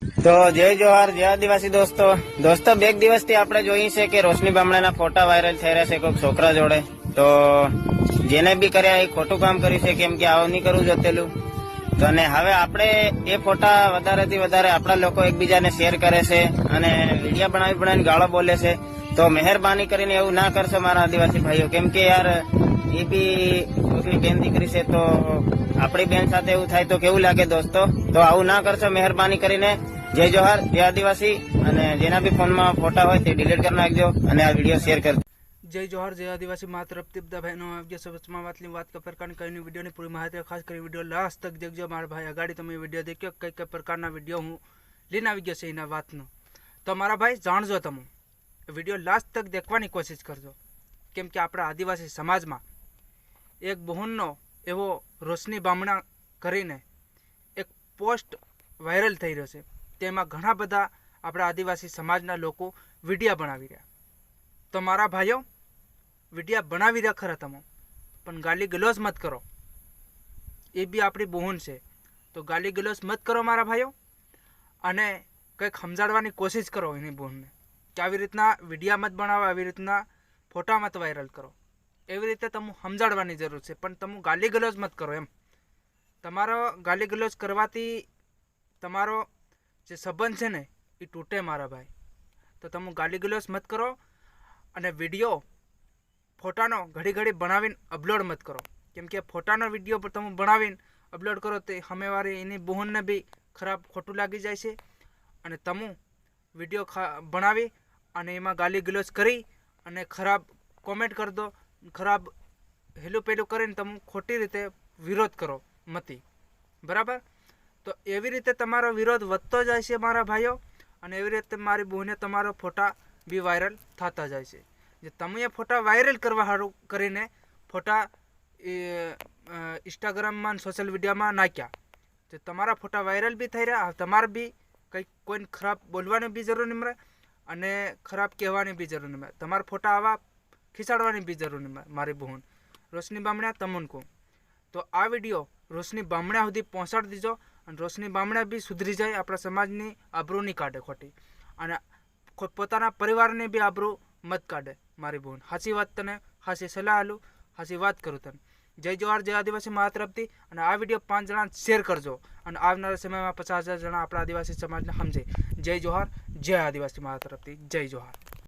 તો જય જોહાર, જય આદિવાસી દોસ્તો બે દિવસથી આપણે જોઈએ છે કે રોશની બામણાના ફોટા વાયરલ થઈ રહ્યા છે કોઈક છોકરા જોડે. તો જેને બી કર્યા એ ખોટું કામ કર્યું છે, કેમ કે આવું નહીં કરવું જોતેલું. તો અને હવે આપણે એ ફોટા વધારેથી વધારે આપણા લોકો એકબીજાને શેર કરે છે અને વિડીયો બનાવીને ગાળો બોલે છે. તો મહેરબાની કરીને એવું ના કરશો મારા આદિવાસી ભાઈઓ, કેમ કે યાર એ બી કોઈકની બેન દીકરી છે, તો આપણી બેન સાથે એવું થાય તો કેવું લાગે દોસ્તો. તો આવું ના કરશો મહેરબાની કરીને. જય જોહાર, જય આદિવાસી. અને જેના બી ફોનમાં ફોટા હોય તે ડિલીટ કરી નાખજો અને આ વિડીયો શેર કરજો. જય જોહાર, જય આદિવાસી. મારા તરફથી બધા ભાઈનો આવજો. સબસ્માં વાતની વાત કઈ પ્રકારની કઈ વિડીયોની પૂરી માહિતી ખાસ કરી વિડીયો લાસ્ટ તક દેખજો મારા ભાઈ. અગાડી તમે વિડીયો દેખ્યો કઈ પ્રકારના વિડીયો હું લઈને આવી ગયો છે એના વાતનો. તો મારા ભાઈ જાણજો, તમે વિડીયો લાસ્ટ તક દેખવાની કોશિશ કરજો, કેમ કે આપણા આદિવાસી સમાજમાં એક બહુનનો એવો રોશની બામણા કરીને એક પોસ્ટ વાયરલ થઈ રહ્યો છે. તેમાં ઘણા બધા આપણા આદિવાસી સમાજના લોકો વિડીયા બનાવી રહ્યા. તો મારા ભાઈઓ, વિડીયા બનાવી રહ્યા ખરા તમે, પણ ગાલી ગલોઝ મત કરો. એ બી આપણી બહેન છે, તો ગાલી ગલોઝ મત કરો મારા ભાઈઓ. અને કંઈક સમજાડવાની કોશિશ કરો એની બહેનને કે આવી રીતના વિડીયા મત બનાવો, આવી રીતના ફોટા મત વાયરલ કરો. એવી રીતે તમે સમજાડવાની જરૂર છે, પણ તમે ગાલી ગલોઝ મત કરો. એમ તમારો ગાલી ગલોઝ કરવાથી તમારો જે સંબંધ છે ને એ તૂટે મારા ભાઈ. તો તમે ગાલી ગલોઝ મત કરો અને વિડીયો ફોટાનો ઘડી બનાવીને અપલોડ મત કરો, કેમ કે ફોટાનો વિડીયો પર તમે બનાવીને અપલોડ કરો તો સામેવાળી એની બહેનને બી ખરાબ ખોટું લાગી જાય છે. અને તમે વિડીયો બનાવી અને એમાં ગાલી ગલોઝ કરી અને ખરાબ કોમેન્ટ કરી દો, ખરાબ હેલું પેલું કરીને તમે ખોટી રીતે વિરોધ કરો મતી, બરાબર. તો એવી રીતે તમારો વિરોધ વધતો જાય છે મારા ભાઈઓ, અને એવી રીતે મારી બહેને તમારો ફોટા બી વાયરલ થતા જાય છે. જે તમે એ ફોટા વાયરલ કરવા સારું કરીને ફોટા ઇન્સ્ટાગ્રામમાં સોશિયલ મીડિયામાં નાખ્યા, તો તમારા ફોટા વાયરલ બી થઈ રહ્યા. તમારે બી કંઈક કોઈને ખરાબ બોલવાની બી જરૂર નહીં મળે અને ખરાબ કહેવાની બી જરૂર નહીં મળે. તમારા ફોટા આવા ખીચાડવાની બી જરૂર નહીં મળે. મારી બહેન રોશની બામણા તમને કહું તો આ વિડીયો રોશની બામણા સુધી પહોંચાડી દીજો, અને રોશની બામણા બી સુધરી જાય, આપણા સમાજની આબરૂ નહીં કાઢે ખોટી, અને પોતાના પરિવારની બી આબરૂ મત કાઢે. મારી બહેન સાચી વાત તને સાચી સલાહ આલું, સાચી વાત કરું તને. જય જોહાર, જય આદિવાસી મારા તરફથી. અને આ વિડીયો 5 જણા શેર કરજો, અને આવનારા સમયમાં 50,000 જણા આપણા આદિવાસી સમાજને સમજે. જય જોહાર, જય આદિવાસી મારા તરફથી. જય જોહાર.